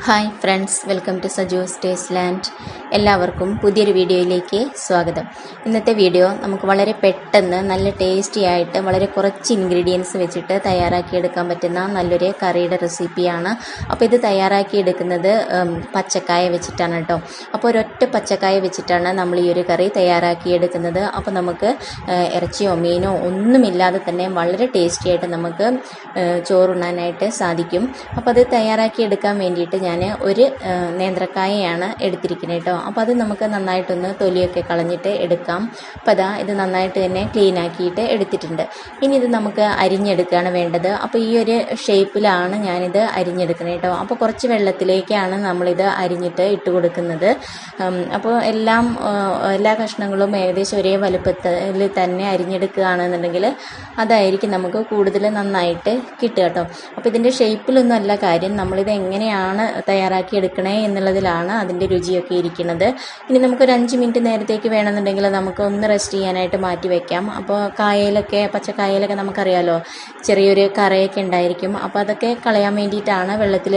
Hi friends, welcome to Saju's taste land. എല്ലാവർക്കും പുതിയൊരു വീഡിയോയിലേക്ക് സ്വാഗതം. ഇന്നത്തെ വീഡിയോ നമുക്ക് വളരെ പെട്ടെന്ന് നല്ല ടേസ്റ്റി ആയിട്ട് വളരെ കുറച്ച് ഇൻഗ്രീഡിയൻസ് വെച്ചിട്ട് തയ്യാറാക്കിയെടുക്കാൻ പറ്റുന്ന നല്ലൊരു കറിയുടെ റെസിപ്പിയാണ്. അപ്പോൾ ഇത് തയ്യാറാക്കിയെടുക്കുന്നത് പച്ചക്കായ വെച്ചിട്ടാണ് കേട്ടോ. അപ്പോൾ ഒരൊറ്റ പച്ചക്കായ വെച്ചിട്ടാണ് നമ്മൾ ഈ ഒരു കറി തയ്യാറാക്കിയെടുക്കുന്നത്. അപ്പോൾ നമുക്ക് ഇറച്ചിയോ മീനോ ഒന്നുമില്ലാതെ തന്നെ വളരെ ടേസ്റ്റി ആയിട്ട് നമുക്ക് ചോറുണ്ണാനായിട്ട് സാധിക്കും. അപ്പോൾ അത് തയ്യാറാക്കിയെടുക്കാൻ വേണ്ടിയിട്ട് ഞാൻ ഒരു നേന്ത്രക്കായയാണ് എടുത്തിരിക്കുന്നത് കേട്ടോ. അപ്പോൾ അത് നമുക്ക് നന്നായിട്ടൊന്ന് തൊലിയൊക്കെ കളഞ്ഞിട്ട് എടുക്കാം. അപ്പോൾ അതാ ഇത് നന്നായിട്ട് തന്നെ ക്ലീൻ ആക്കിയിട്ട് എടുത്തിട്ടുണ്ട്. ഇനി ഇത് നമുക്ക് അരിഞ്ഞെടുക്കുകയാണ് വേണ്ടത്. അപ്പോൾ ഈ ഒരു ഷേപ്പിലാണ് ഞാനിത് അരിഞ്ഞെടുക്കുന്നത് കേട്ടോ. അപ്പോൾ കുറച്ച് വെള്ളത്തിലേക്കാണ് നമ്മളിത് അരിഞ്ഞിട്ട് ഇട്ട് കൊടുക്കുന്നത്. അപ്പോൾ എല്ലാ കഷ്ണങ്ങളും ഏകദേശം ഒരേ വലുപ്പത്തിൽ തന്നെ അരിഞ്ഞെടുക്കുകയാണെന്നുണ്ടെങ്കിൽ അതായിരിക്കും നമുക്ക് കൂടുതൽ നന്നായിട്ട് കിട്ടുക കേട്ടോ. അപ്പോൾ ഇതിൻ്റെ ഷേപ്പിലൊന്നും അല്ല കാര്യം, നമ്മളിത് എങ്ങനെയാണ് തയ്യാറാക്കി എടുക്കണേ എന്നുള്ളതിലാണ് അതിൻ്റെ രുചിയൊക്കെ ഇരിക്കുന്നത്. ഇനി നമുക്കൊരു 5 മിനിറ്റ് നേരത്തേക്ക് വേണമെന്നുണ്ടെങ്കിൽ നമുക്ക് ഒന്ന് റെസ്റ്റ് ചെയ്യാനായിട്ട് മാറ്റി വയ്ക്കാം. അപ്പോൾ പച്ചക്കായയിലൊക്കെ നമുക്കറിയാലോ ചെറിയൊരു കറയൊക്കെ ഉണ്ടായിരിക്കും. അപ്പോൾ അതൊക്കെ കളയാൻ വേണ്ടിയിട്ടാണ് വെള്ളത്തിൽ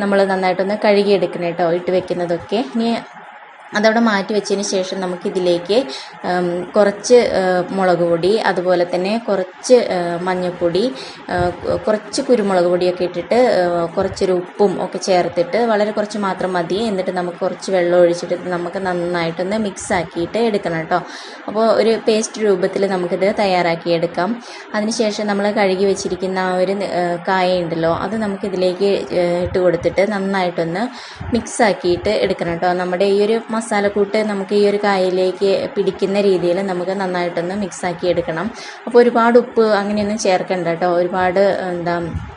നമ്മൾ നന്നായിട്ടൊന്ന് കഴുകിയെടുക്കണം കേട്ടോ ഇട്ട് വെക്കുന്നതൊക്കെ. ഇനി അതവിടെ മാറ്റി വെച്ചതിന് ശേഷം നമുക്കിതിലേക്ക് കുറച്ച് മുളക് പൊടി, അതുപോലെ തന്നെ കുറച്ച് മഞ്ഞൾപ്പൊടി, കുറച്ച് കുരുമുളക് പൊടിയൊക്കെ ഇട്ടിട്ട് കുറച്ചൊരു ഉപ്പും ഒക്കെ ചേർത്തിട്ട് വളരെ കുറച്ച് മാത്രം മതി. എന്നിട്ട് നമുക്ക് കുറച്ച് വെള്ളം ഒഴിച്ചിട്ട് നമുക്ക് നന്നായിട്ടൊന്ന് മിക്സ് ആക്കിയിട്ട് എടുക്കണം കേട്ടോ. അപ്പോൾ ഒരു പേസ്റ്റ് രൂപത്തിൽ നമുക്കിത് തയ്യാറാക്കിയെടുക്കാം. അതിനുശേഷം നമ്മൾ കഴുകി വെച്ചിരിക്കുന്ന ആ ഒരു കായ ഉണ്ടല്ലോ, അത് നമുക്കിതിലേക്ക് ഇട്ട് കൊടുത്തിട്ട് നന്നായിട്ടൊന്ന് മിക്സ് ആക്കിയിട്ട് എടുക്കണം കേട്ടോ. നമ്മുടെ ഈ ഒരു മസാലക്കൂട്ട് നമുക്ക് ഈ ഒരു കായയിലേക്ക് പിടിക്കുന്ന രീതിയിൽ നമുക്ക് നന്നായിട്ടൊന്ന് മിക്സാക്കി എടുക്കണം. അപ്പോൾ ഒരുപാട് ഉപ്പ് അങ്ങനെയൊന്നും ചേർക്കണ്ട കേട്ടോ. ഒരുപാട്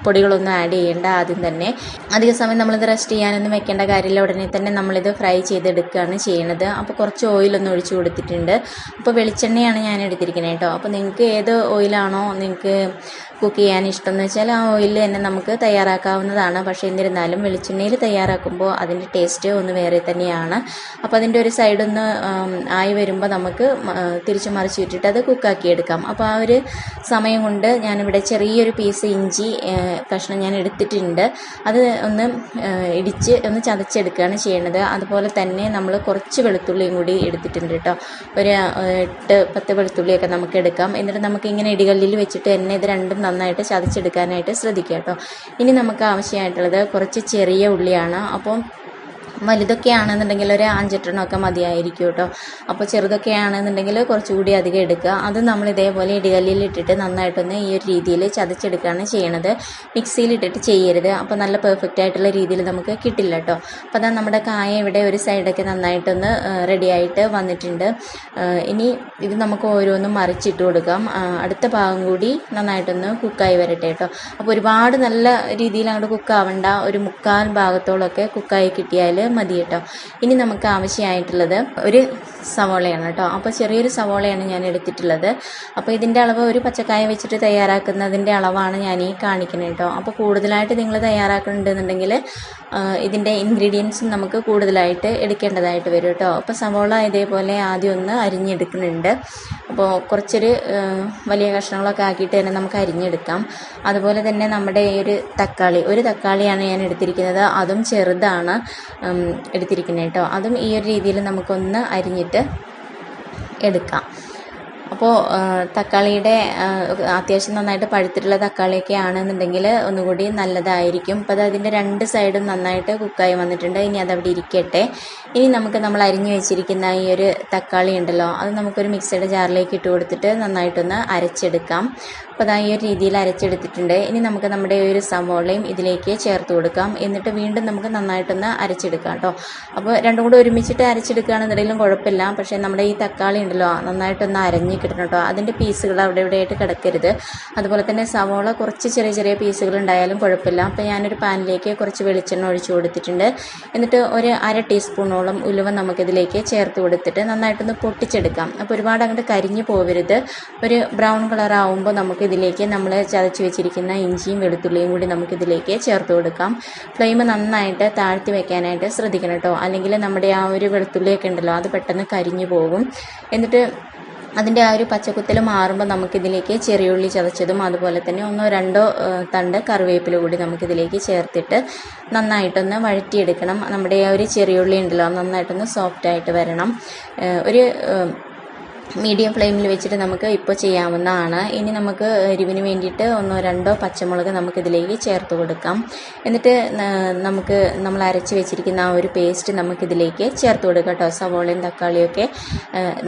പൊടികളൊന്നും ആഡ് ചെയ്യേണ്ട. ആദ്യം തന്നെ അധിക സമയം നമ്മളിത് റെസ്റ്റ് ചെയ്യാനൊന്നും വെക്കേണ്ട കാര്യമില്ല. ഉടനെ തന്നെ നമ്മളിത് ഫ്രൈ ചെയ്തെടുക്കുകയാണ് ചെയ്യുന്നത്. അപ്പോൾ കുറച്ച് ഓയിലൊന്നും ഒഴിച്ചു കൊടുത്തിട്ടുണ്ട്. അപ്പോൾ വെളിച്ചെണ്ണയാണ് ഞാൻ എടുത്തിരിക്കുന്നത് കേട്ടോ. അപ്പോൾ നിങ്ങൾക്ക് ഏത് ഓയിലാണോ നിങ്ങൾക്ക് കുക്ക് ചെയ്യാൻ ഇഷ്ടം എന്ന് വെച്ചാൽ ആ ഓയിലിൽ തന്നെ നമുക്ക് തയ്യാറാക്കാവുന്നതാണ്. പക്ഷേ എന്നിരുന്നാലും വെളിച്ചെണ്ണയിൽ തയ്യാറാക്കുമ്പോൾ അതിൻ്റെ ടേസ്റ്റ് ഒന്ന് വേറെ തന്നെയാണ്. അപ്പോൾ അതിൻ്റെ ഒരു സൈഡൊന്ന് ആയി വരുമ്പോൾ നമുക്ക് തിരിച്ച് മറിച്ച് വിട്ടിട്ട് അത് കുക്കാക്കിയെടുക്കാം. അപ്പോൾ ആ ഒരു സമയം കൊണ്ട് ഞാനിവിടെ ചെറിയൊരു പീസ് ഇഞ്ചി കഷ്ണം ഞാൻ എടുത്തിട്ടുണ്ട്. അത് ഒന്ന് ഇടിച്ച് ഒന്ന് ചതച്ചെടുക്കുകയാണ് ചെയ്യണത്. അതുപോലെ തന്നെ നമ്മൾ കുറച്ച് വെളുത്തുള്ളിയും കൂടി എടുത്തിട്ടുണ്ട് കേട്ടോ. ഒരു 8-10 വെളുത്തുള്ളിയൊക്കെ നമുക്ക് എടുക്കാം. എന്നിട്ട് നമുക്കിങ്ങനെ ഇടികല്ലിൽ വെച്ചിട്ട് തന്നെ ഇത് രണ്ടും നന്നായിട്ട് ചതച്ചെടുക്കാനായിട്ട് ശ്രദ്ധിക്കുക കേട്ടോ. ഇനി നമുക്ക് ആവശ്യമായിട്ടുള്ളത് കുറച്ച് ചെറിയ ഉള്ളിയാണ്. അപ്പോൾ വലുതൊക്കെ ആണെന്നുണ്ടെങ്കിൽ ഒരു 5-8 മതിയായിരിക്കും കേട്ടോ. അപ്പോൾ ചെറുതൊക്കെ ആണെന്നുണ്ടെങ്കിൽ കുറച്ചുകൂടി അധികം എടുക്കുക. അത് നമ്മൾ ഇതേപോലെ ഇടികല്ലിൽ ഇട്ടിട്ട് നന്നായിട്ടൊന്ന് ഈ ഒരു രീതിയിൽ ചതച്ചെടുക്കുകയാണ് ചെയ്യണത്. മിക്സിയിലിട്ടിട്ട് ചെയ്യരുത്. അപ്പോൾ നല്ല പെർഫെക്റ്റ് ആയിട്ടുള്ള രീതിയിൽ നമുക്ക് കിട്ടില്ല കേട്ടോ. അപ്പോൾ അതാ നമ്മുടെ കായ ഇവിടെ ഒരു സൈഡൊക്കെ നന്നായിട്ടൊന്ന് റെഡിയായിട്ട് വന്നിട്ടുണ്ട്. ഇനി ഇത് നമുക്ക് ഓരോന്നും മറിച്ചിട്ട് കൊടുക്കാം. അടുത്ത ഭാഗം കൂടി നന്നായിട്ടൊന്ന് കുക്കായി വരട്ടെ കേട്ടോ. അപ്പോൾ ഒരുപാട് നല്ല രീതിയിൽ അങ്ങോട്ട് കുക്കാവണ്ട, ഒരു 1/4 ഭാഗത്തോളമൊക്കെ കുക്കായി കിട്ടിയാൽ മതി കേട്ടോ. ഇനി നമുക്ക് ആവശ്യമായിട്ടുള്ളത് ഒരു സവോളയാണ് കേട്ടോ. അപ്പോൾ ചെറിയൊരു സവോളയാണ് ഞാൻ എടുത്തിട്ടുള്ളത്. അപ്പോൾ ഇതിൻ്റെ അളവ് ഒരു പച്ചക്കായ വെച്ചിട്ട് തയ്യാറാക്കുന്നതിൻ്റെ അളവാണ് ഞാൻ ഈ കാണിക്കുന്നത് കേട്ടോ. അപ്പോൾ കൂടുതലായിട്ട് നിങ്ങൾ തയ്യാറാക്കുന്നുണ്ടെന്നുണ്ടെങ്കിൽ ഇതിൻ്റെ ഇൻഗ്രീഡിയൻസും നമുക്ക് കൂടുതലായിട്ട് എടുക്കേണ്ടതായിട്ട് വരും കേട്ടോ. അപ്പോൾ സവോള ഇതേപോലെ ആദ്യം ഒന്ന് അരിഞ്ഞെടുക്കുന്നുണ്ട്. അപ്പോൾ കുറച്ചൊരു വലിയ കഷ്ണങ്ങളൊക്കെ ആക്കിയിട്ട് തന്നെ നമുക്ക് അരിഞ്ഞെടുക്കാം. അതുപോലെ തന്നെ നമ്മുടെ ഈ ഒരു തക്കാളിയാണ് ഞാൻ എടുത്തിരിക്കുന്നത്. അതും ചെറുതാണ് എടുത്തിരിക്കുന്നത് കേട്ടോ. അതും ഈ ഒരു രീതിയിൽ നമുക്കൊന്ന് അരിഞ്ഞിട്ട് എടുക്കാം. അപ്പോൾ തക്കാളിയുടെ അത്യാവശ്യം നന്നായിട്ട് പഴുത്തിട്ടുള്ള തക്കാളിയൊക്കെ ആണെന്നുണ്ടെങ്കിൽ ഒന്നുകൂടി നല്ലതായിരിക്കും. അപ്പോൾ അത് അതിൻ്റെ 2 സൈഡും നന്നായിട്ട് കുക്കായി വന്നിട്ടുണ്ട്. ഇനി അതവിടെ ഇരിക്കട്ടെ. ഇനി നമ്മൾ അരിഞ്ഞു വെച്ചിരിക്കുന്ന ഈ ഒരു തക്കാളി ഉണ്ടല്ലോ, അത് നമുക്കൊരു മിക്സിയുടെ ജാറിലേക്ക് ഇട്ട് കൊടുത്തിട്ട് നന്നായിട്ടൊന്ന് അരച്ചെടുക്കാം. അപ്പോൾ ഈ ഒരു രീതിയിൽ അരച്ചെടുത്തിട്ടുണ്ട്. ഇനി നമുക്ക് നമ്മുടെ ഈ ഒരു സവോളയും ഇതിലേക്ക് ചേർത്ത് കൊടുക്കാം. എന്നിട്ട് വീണ്ടും നമുക്ക് നന്നായിട്ടൊന്ന് അരച്ചെടുക്കാം കേട്ടോ. അപ്പോൾ രണ്ടും കൂടെ ഒരുമിച്ചിട്ട് അരച്ചെടുക്കുകയാണെന്നുണ്ടെങ്കിലും കുഴപ്പമില്ല. പക്ഷേ നമ്മുടെ ഈ തക്കാളി ഉണ്ടല്ലോ നന്നായിട്ടൊന്ന് അരഞ്ഞ് കിട്ടണം കേട്ടോ. അതിൻ്റെ പീസുകൾ അവിടെ ഇവിടെയായിട്ട് കിടക്കരുത്. അതുപോലെ തന്നെ സവോള കുറച്ച് ചെറിയ ചെറിയ പീസുകൾ ഉണ്ടായാലും കുഴപ്പമില്ല. അപ്പോൾ ഞാനൊരു പാനിലേക്ക് കുറച്ച് വെളിച്ചെണ്ണ ഒഴിച്ച് കൊടുത്തിട്ടുണ്ട്. എന്നിട്ട് ഒരു 1/2 ടീസ്പൂണോളം ഉലുവ നമുക്കിതിലേക്ക് ചേർത്ത് കൊടുത്തിട്ട് നന്നായിട്ടൊന്ന് പൊട്ടിച്ചെടുക്കാം. അപ്പോൾ ഒരുപാട് അങ്ങോട്ട് കരിഞ്ഞു പോകരുത്. ഒരു ബ്രൗൺ കളർ ആവുമ്പോൾ നമുക്കിതിലേക്ക് നമ്മൾ ചതച്ച് വെച്ചിരിക്കുന്ന ഇഞ്ചിയും വെളുത്തുള്ളിയും കൂടി നമുക്കിതിലേക്ക് ചേർത്ത് കൊടുക്കാം. ഫ്ലെയിം നന്നായിട്ട് താഴ്ത്തി വെക്കാനായിട്ട് ശ്രദ്ധിക്കണം കേട്ടോ. അല്ലെങ്കിൽ നമ്മുടെ ആ ഒരു വെളുത്തുള്ളിയൊക്കെ ഉണ്ടല്ലോ അത് പെട്ടെന്ന് കരിഞ്ഞു പോകും. എന്നിട്ട് അതിൻ്റെ ആ ഒരു പച്ചക്കുത്തൽ മാറുമ്പോൾ നമുക്കിതിലേക്ക് ചെറിയുള്ളി ചതച്ചതും അതുപോലെ തന്നെ 1-2 തണ്ട് കറിവേപ്പില കൂടി നമുക്കിതിലേക്ക് ചേർത്തിട്ട് നന്നായിട്ടൊന്ന് വഴറ്റിയെടുക്കണം. നമ്മുടെ ആ ഒരു ചെറിയുള്ളി ഉണ്ടല്ലോ നന്നായിട്ടൊന്ന് സോഫ്റ്റായിട്ട് വരണം. ഒരു മീഡിയം ഫ്ലെയിമിൽ വെച്ചിട്ട് നമുക്ക് ഇപ്പോൾ ചെയ്യാവുന്നതാണ്. ഇനി നമുക്ക് എരിവിന് വേണ്ടിയിട്ട് 1-2 പച്ചമുളക് നമുക്കിതിലേക്ക് ചേർത്ത് കൊടുക്കാം. എന്നിട്ട് നമ്മൾ അരച്ച് വെച്ചിരിക്കുന്ന ആ ഒരു പേസ്റ്റ് നമുക്കിതിലേക്ക് ചേർത്ത് കൊടുക്കാം കേട്ടോ. സവോളയും തക്കാളിയൊക്കെ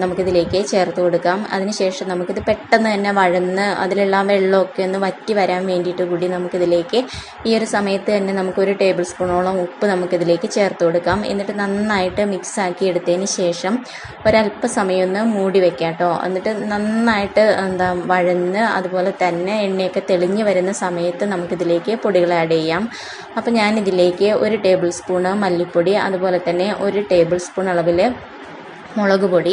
നമുക്കിതിലേക്ക് ചേർത്ത് കൊടുക്കാം. അതിനുശേഷം നമുക്കിത് പെട്ടെന്ന് തന്നെ വഴന്ന് അതിലുള്ള വെള്ളമൊക്കെ ഒന്ന് വറ്റി വരാൻ വേണ്ടിയിട്ട് കൂടി നമുക്കിതിലേക്ക് ഈ ഒരു സമയത്ത് തന്നെ നമുക്കൊരു ടേബിൾ സ്പൂണോളം ഉപ്പ് നമുക്കിതിലേക്ക് ചേർത്ത് കൊടുക്കാം. എന്നിട്ട് നന്നായിട്ട് മിക്സാക്കി എടുത്തതിന് ശേഷം ഒരല്പസമയം ഒന്ന് മൂടി വെക്കാം കേട്ടോ. എന്നിട്ട് നന്നായിട്ട് വഴന്ന് അതുപോലെ തന്നെ എണ്ണയൊക്കെ തെളിഞ്ഞ് വരുന്ന സമയത്ത് നമുക്കിതിലേക്ക് പൊടികൾ ആഡ് ചെയ്യാം. അപ്പോൾ ഞാനിതിലേക്ക് 1 ടേബിൾ സ്പൂണ് മല്ലിപ്പൊടി, അതുപോലെ തന്നെ 1 ടേബിൾ സ്പൂൺ അളവിൽ മുളക് പൊടി,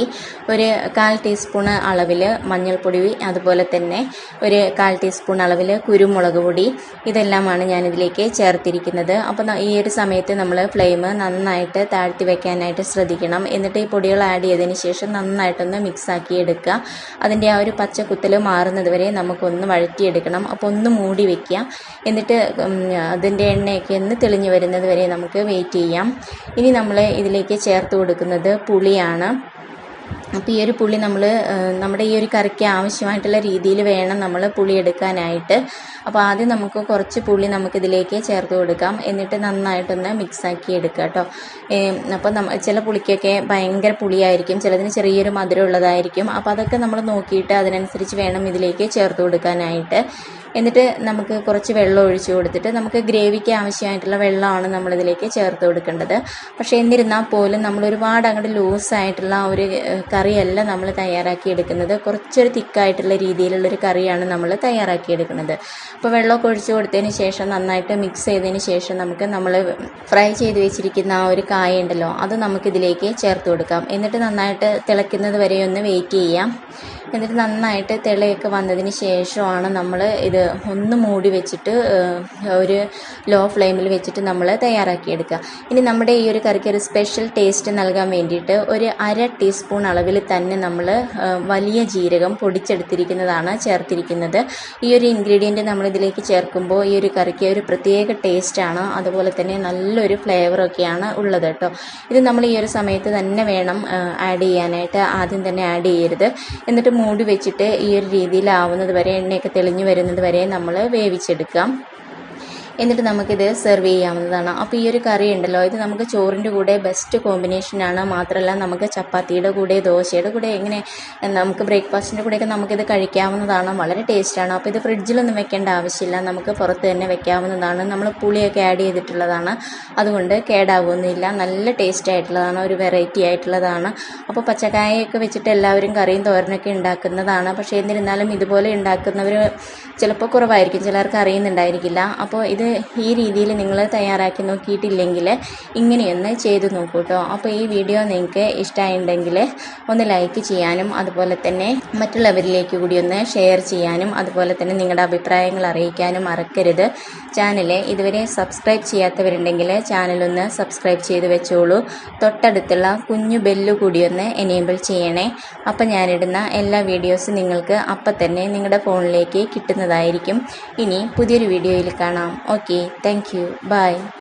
1/4 ടീസ്പൂൺ അളവിൽ മഞ്ഞൾപ്പൊടി, അതുപോലെ തന്നെ 1/4 ടീസ്പൂൺ അളവിൽ കുരുമുളക് പൊടി, ഇതെല്ലാമാണ് ഞാനിതിലേക്ക് ചേർത്തിരിക്കുന്നത്. അപ്പോൾ ഈ ഒരു സമയത്ത് നമ്മൾ ഫ്ലെയിം നന്നായിട്ട് താഴ്ത്തി വെക്കാനായിട്ട് ശ്രദ്ധിക്കണം. എന്നിട്ട് ഈ പൊടികൾ ആഡ് ചെയ്തതിന് ശേഷം നന്നായിട്ടൊന്ന് മിക്സാക്കി എടുക്കുക. അതിൻ്റെ ആ ഒരു പച്ചക്കുത്തൽ മാറുന്നത് വരെ നമുക്കൊന്ന് വഴറ്റിയെടുക്കണം. അപ്പോൾ ഒന്ന് മൂടി വയ്ക്കുക. എന്നിട്ട് അതിൻ്റെ എണ്ണയൊക്കെ ഒന്ന് തെളിഞ്ഞ് വരുന്നത് വരെ നമുക്ക് വെയിറ്റ് ചെയ്യാം. ഇനി നമ്മൾ ഇതിലേക്ക് ചേർത്ത് കൊടുക്കുന്നത് പുളിയാണ്. അപ്പോൾ ഈ ഒരു പുളി നമ്മുടെ ഈ ഒരു കറിക്ക് ആവശ്യമായിട്ടുള്ള രീതിയിൽ വേണം നമ്മൾ പുളി എടുക്കാനായിട്ട്. അപ്പോൾ ആദ്യം നമുക്ക് കുറച്ച് പുളി നമുക്കിതിലേക്ക് ചേർത്ത് കൊടുക്കാം. എന്നിട്ട് നന്നായിട്ടൊന്ന് മിക്സാക്കി എടുക്കുക കേട്ടോ. അപ്പോൾ ചില പുളിക്കൊക്കെ ഭയങ്കര പുളിയായിരിക്കും, ചിലതിന് ചെറിയൊരു മധുരം ഉള്ളതായിരിക്കും. അപ്പോൾ അതൊക്കെ നമ്മൾ നോക്കിയിട്ട് അതിനനുസരിച്ച് വേണം ഇതിലേക്ക് ചേർത്ത് കൊടുക്കാനായിട്ട്. എന്നിട്ട് നമുക്ക് കുറച്ച് വെള്ളം ഒഴിച്ച് കൊടുത്തിട്ട് നമുക്ക് ഗ്രേവിക്ക് ആവശ്യമായിട്ടുള്ള വെള്ളമാണ് നമ്മളിതിലേക്ക് ചേർത്ത് കൊടുക്കേണ്ടത്. പക്ഷേ എന്നിരുന്നാൽ പോലും നമ്മൾ ഒരുപാട് അങ്ങോട്ട് ലൂസായിട്ടുള്ള ഒരു കറിയല്ല നമ്മൾ തയ്യാറാക്കിയെടുക്കുന്നത്. കുറച്ചൊരു തിക്കായിട്ടുള്ള രീതിയിലുള്ളൊരു കറിയാണ് നമ്മൾ തയ്യാറാക്കിയെടുക്കുന്നത്. അപ്പോൾ വെള്ളമൊക്കെ ഒഴിച്ച് കൊടുത്തതിന് ശേഷം നന്നായിട്ട് മിക്സ് ചെയ്തതിന് ശേഷം നമ്മൾ ഫ്രൈ ചെയ്ത് വെച്ചിരിക്കുന്ന ആ ഒരു കായ ഉണ്ടല്ലോ അത് നമുക്കിതിലേക്ക് ചേർത്ത് കൊടുക്കാം. എന്നിട്ട് നന്നായിട്ട് തിളയ്ക്കുന്നത് വരെ ഒന്ന് വെയിറ്റ് ചെയ്യാം. എന്നിട്ട് നന്നായിട്ട് തിളയൊക്കെ വന്നതിന് ശേഷമാണ് നമ്മൾ ഇത് ഒന്ന് മൂടി വെച്ചിട്ട് ഒരു ലോ ഫ്ലെയിമിൽ വെച്ചിട്ട് നമ്മൾ തയ്യാറാക്കിയെടുക്കുക. ഇനി നമ്മുടെ ഈ ഒരു കറിക്ക് ഒരു സ്പെഷ്യൽ ടേസ്റ്റ് നൽകാൻ വേണ്ടിയിട്ട് 1/2 ടീസ്പൂൺ അളവിൽ തന്നെ നമ്മൾ വലിയ ജീരകം പൊടിച്ചെടുത്തിരിക്കുന്നതാണ് ചേർത്തിരിക്കുന്നത്. ഈ ഒരു ഇൻഗ്രീഡിയൻറ്റ് നമ്മളിതിലേക്ക് ചേർക്കുമ്പോൾ ഈ ഒരു കറിക്ക് ഒരു പ്രത്യേക ടേസ്റ്റാണ്, അതുപോലെ തന്നെ നല്ലൊരു ഫ്ലേവറൊക്കെയാണ് ഉള്ളത് കേട്ടോ. ഇത് നമ്മൾ ഈ ഒരു സമയത്ത് തന്നെ വേണം ആഡ് ചെയ്യാനായിട്ട്, ആദ്യം തന്നെ ആഡ് ചെയ്യരുത്. എന്നിട്ട് മൂടി വെച്ചിട്ട് ഈ ഒരു രീതിയിലാവുന്നത് വരെ, എണ്ണയൊക്കെ തെളിഞ്ഞു വരുന്നത് വരെ നമ്മൾ വേവിച്ചെടുക്കാം. എന്നിട്ട് നമുക്കിത് സെർവ് ചെയ്യാവുന്നതാണ്. അപ്പോൾ ഈ ഒരു കറി ഉണ്ടല്ലോ ഇത് നമുക്ക് ചോറിൻ്റെ കൂടെ ബെസ്റ്റ് കോമ്പിനേഷനാണ്. മാത്രമല്ല നമുക്ക് ചപ്പാത്തിയുടെ കൂടെ, ദോശയുടെ കൂടെ, ഇങ്ങനെ നമുക്ക് ബ്രേക്ക്ഫാസ്റ്റിൻ്റെ കൂടെയൊക്കെ നമുക്കിത് കഴിക്കാവുന്നതാണ്. വളരെ ടേസ്റ്റാണ്. അപ്പോൾ ഇത് ഫ്രിഡ്ജിലൊന്നും വെക്കേണ്ട ആവശ്യമില്ല, നമുക്ക് പുറത്ത് തന്നെ വെക്കാവുന്നതാണ്. നമ്മൾ പുളിയൊക്കെ ആഡ് ചെയ്തിട്ടുള്ളതാണ്, അതുകൊണ്ട് കേടാവുന്നില്ല. നല്ല ടേസ്റ്റ് ആയിട്ടുള്ളതാണ്, ഒരു വെറൈറ്റി ആയിട്ടുള്ളതാണ്. അപ്പോൾ പച്ചക്കായൊക്കെ വെച്ചിട്ട് എല്ലാവരും കറിയും തോരനൊക്കെ ഉണ്ടാക്കുന്നതാണ്. പക്ഷേ എന്നിരുന്നാലും ഇതുപോലെ ഉണ്ടാക്കുന്നവർ ചിലപ്പോൾ കുറവായിരിക്കും, ചിലർക്ക് അറിയുന്നുണ്ടായിരിക്കില്ല. അപ്പോൾ ഇത് ഈ രീതിയിൽ നിങ്ങൾ തയ്യാറാക്കി നോക്കിയിട്ടില്ലെങ്കിൽ ഇങ്ങനെയൊന്ന് ചെയ്ത് നോക്കൂ കേട്ടോ. അപ്പോൾ ഈ വീഡിയോ നിങ്ങൾക്ക് ഇഷ്ടമായിട്ടുണ്ടെങ്കിൽ ഒന്ന് ലൈക്ക് ചെയ്യാനും അതുപോലെ തന്നെ മറ്റുള്ളവരിലേക്ക് കൂടി ഒന്ന് ഷെയർ ചെയ്യാനും അതുപോലെ തന്നെ നിങ്ങളുടെ അഭിപ്രായങ്ങൾ അറിയിക്കാനും മറക്കരുത്. ചാനൽ ഇതുവരെ സബ്സ്ക്രൈബ് ചെയ്യാത്തവരുണ്ടെങ്കിൽ ചാനലൊന്ന് സബ്സ്ക്രൈബ് ചെയ്ത് വെച്ചോളൂ. തൊട്ടടുത്തുള്ള കുഞ്ഞു ബെല്ല് കൂടി ഒന്ന് എനേബിൾ ചെയ്യണേ. അപ്പം ഞാനിടുന്ന എല്ലാ വീഡിയോസും നിങ്ങൾക്ക് അപ്പം തന്നെ നിങ്ങളുടെ ഫോണിലേക്ക് കിട്ടുന്നതായിരിക്കും. ഇനി പുതിയൊരു വീഡിയോയിൽ കാണാം. Okay, thank you, by.